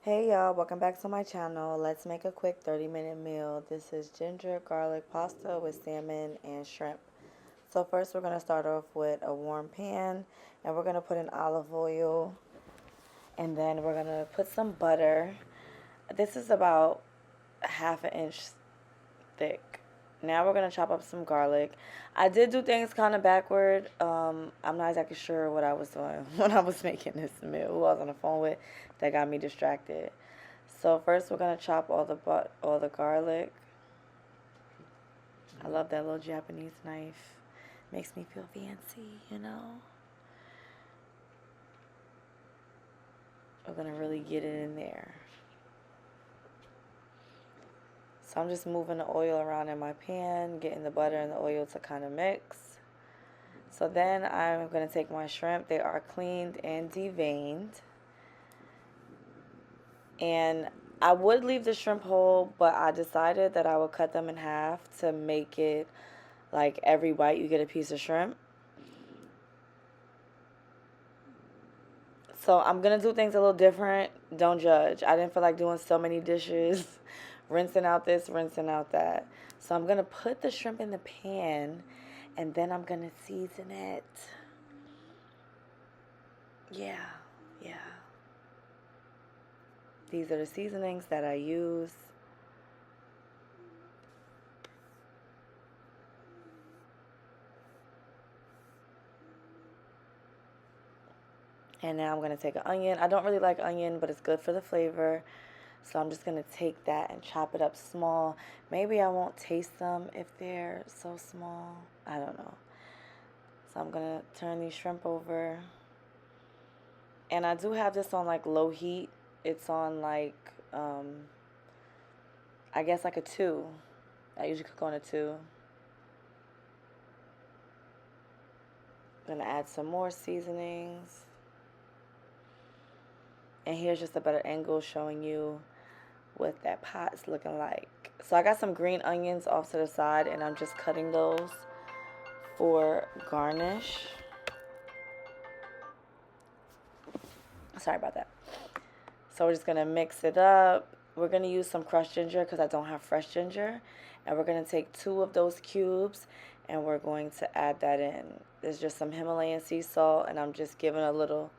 Hey y'all, welcome back to my channel. Let's make a quick 30-minute meal. This is ginger garlic pasta with salmon and shrimp. So first we're going to start off with a warm pan and we're going to put in olive oil and then we're going to put some butter. This is about half an inch thick. Now we're going to chop up some garlic. I did do things kind of backward. I'm not exactly sure what I was doing when I was making this meal. Who I was on the phone with that got me distracted. So first we're going to chop all the garlic. I love that little Japanese knife. Makes me feel fancy, you know. We're going to really get it in there. So I'm just moving the oil around in my pan, getting the butter and the oil to kind of mix. So then I'm going to take my shrimp. They are cleaned and deveined. And I would leave the shrimp whole, but I decided that I would cut them in half to make it like every bite you get a piece of shrimp. So I'm going to do things a little different. Don't judge. I didn't feel like doing so many dishes. Rinsing out this, rinsing out that. So I'm going to put the shrimp in the pan and then I'm going to season it. Yeah. These are the seasonings that I use. And now I'm going to take an onion. I don't really like onion, but it's good for the flavor. So I'm just going to take that and chop it up small. Maybe I won't taste them if they're so small. I don't know. So I'm going to turn these shrimp over. And I do have this on like low heat. It's on like, I guess like a 2. I usually cook on a 2. I'm going to add some more seasonings. And here's just a better angle showing you what that pot's looking like. So I got some green onions off to the side and I'm just cutting those for garnish. Sorry about that. So we're just going to mix it up. We're going to use some crushed ginger because I don't have fresh ginger. And we're going to take 2 of those cubes and we're going to add that in. There's just some Himalayan sea salt and I'm just giving a little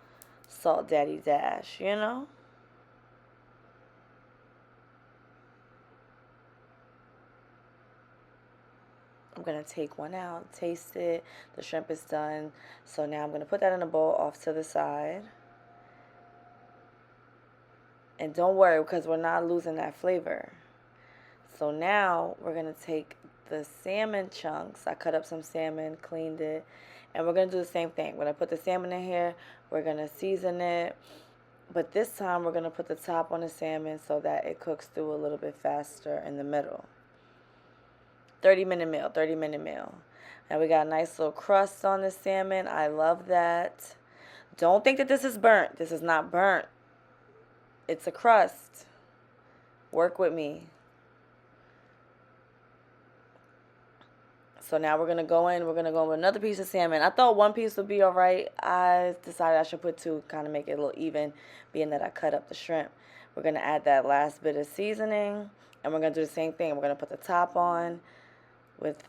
salt daddy dash, you know? I'm going to take one out, taste it. The shrimp is done. So now I'm going to put that in a bowl off to the side. And don't worry because we're not losing that flavor. So now we're going to take the salmon chunks. I cut up some salmon, cleaned it. And we're going to do the same thing. When I put the salmon in here, we're going to season it. But this time we're going to put the top on the salmon so that it cooks through a little bit faster in the middle. 30-minute meal, 30-minute meal. Now we got a nice little crust on the salmon. I love that. Don't think that this is burnt. This is not burnt. It's a crust. Work with me. So now we're going to go in. We're going to go in with another piece of salmon. I thought 1 piece would be all right. I decided I should put 2, kind of make it a little even, being that I cut up the shrimp. We're going to add that last bit of seasoning. And we're going to do the same thing. We're going to put the top on with...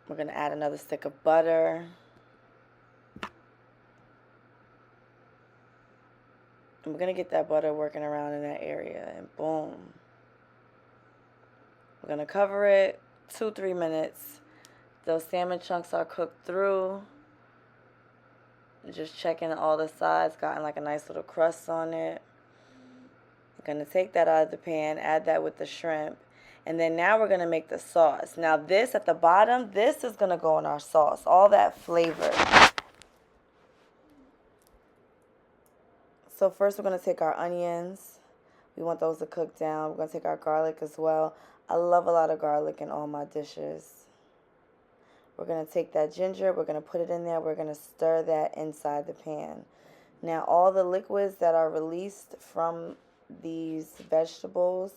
We're going to add another stick of butter. And we're going to get that butter working around in that area. And boom. We're going to cover it 2-3 minutes. Those salmon chunks are cooked through. Just checking all the sides. Gotten like a nice little crust on it. I'm going to take that out of the pan. Add that with the shrimp. And then now we're going to make the sauce. Now this at the bottom, this is going to go in our sauce. All that flavor. So first we're going to take our onions. We want those to cook down. We're going to take our garlic as well. I love a lot of garlic in all my dishes. We're going to take that ginger. We're going to put it in there. We're going to stir that inside the pan. Now all the liquids that are released from these vegetables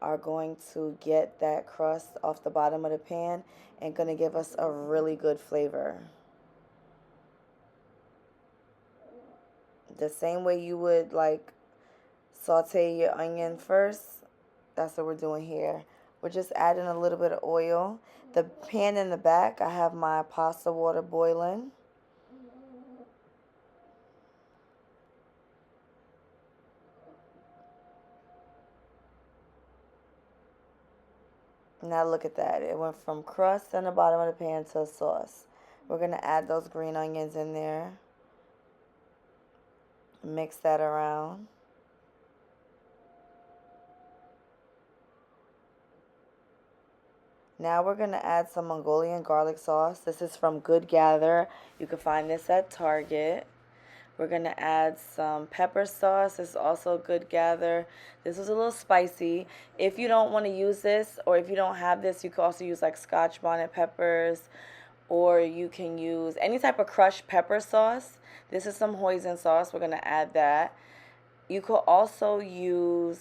are going to get that crust off the bottom of the pan and going to give us a really good flavor. The same way you would like saute your onion first, that's what we're doing here. We're just adding a little bit of oil. The pan in the back, I have my pasta water boiling. Now look at that. It went from crust in the bottom of the pan to sauce. We're going to add those green onions in there. Mix that around. Now we're going to add some Mongolian garlic sauce. This is from Good Gather. You can find this at Target. We're going to add some pepper sauce. This is also Good Gather. This is a little spicy. If you don't want to use this, or if you don't have this, you can also use like Scotch bonnet peppers, or you can use any type of crushed pepper sauce. This is some hoisin sauce. We're going to add that. You could also use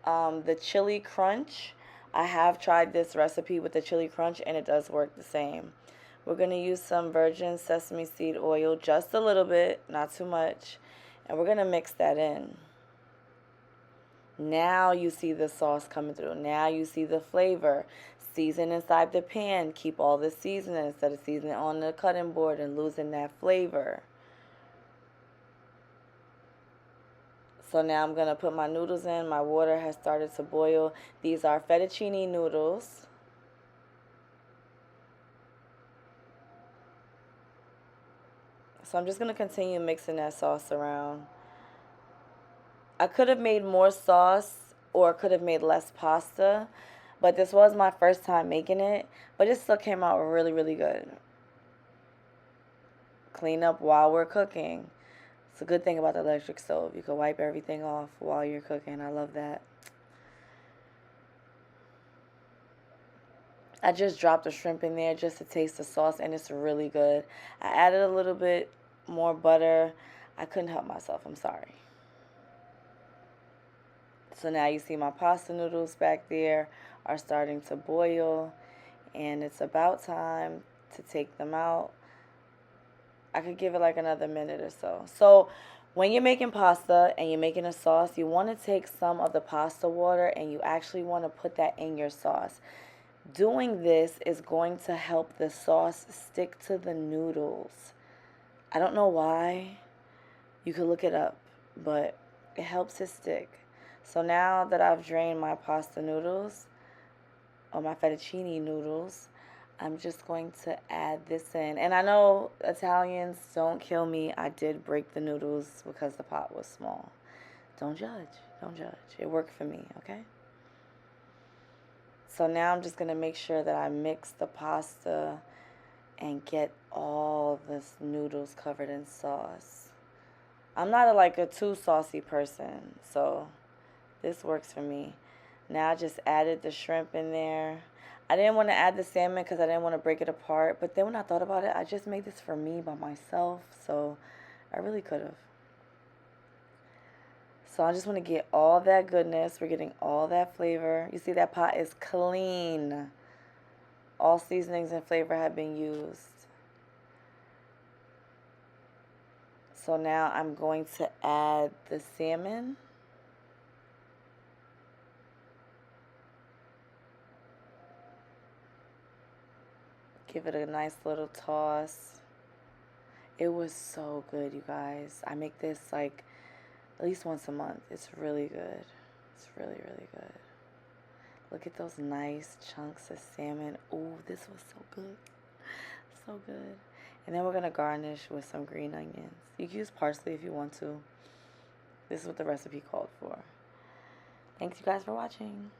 the chili crunch. I have tried this recipe with the chili crunch and it does work the same. We're going to use some virgin sesame seed oil, just a little bit, not too much, and we're going to mix that in. Now you see the sauce coming through. Now you see the flavor. Season inside the pan. Keep all the seasoning instead of seasoning on the cutting board and losing that flavor. So now I'm going to put my noodles in. My water has started to boil. These are fettuccine noodles. So I'm just going to continue mixing that sauce around. I could have made more sauce or could have made less pasta, but this was my first time making it. But it still came out really, really good. Clean up while we're cooking. It's a good thing about the electric stove. You can wipe everything off while you're cooking. I love that. I just dropped the shrimp in there just to taste the sauce, and it's really good. I added a little bit more butter. I couldn't help myself. I'm sorry. So now you see my pasta noodles back there are starting to boil, and it's about time to take them out. I could give it like another minute or so. So when you're making pasta and you're making a sauce, you want to take some of the pasta water and you actually want to put that in your sauce. Doing this is going to help the sauce stick to the noodles. I don't know why. You could look it up, but it helps it stick. So now that I've drained my pasta noodles, or my fettuccine noodles, I'm just going to add this in. And I know Italians, don't kill me. I did break the noodles because the pot was small. Don't judge. Don't judge. It worked for me, okay? So now I'm just going to make sure that I mix the pasta and get all the noodles covered in sauce. I'm not like a too saucy person, so this works for me. Now I just added the shrimp in there. I didn't want to add the salmon because I didn't want to break it apart. But then when I thought about it, I just made this for me by myself. So I really could have. So I just want to get all that goodness. We're getting all that flavor. You see that pot is clean. All seasonings and flavor have been used. So now I'm going to add the salmon. Give it a nice little toss. It was so good, you guys. I make this like at least once a month. It's really good. It's really, really good. Look at those nice chunks of salmon. Ooh, this was so good. So good. And then we're going to garnish with some green onions. You can use parsley if you want to. This is what the recipe called for. Thanks, you guys, for watching.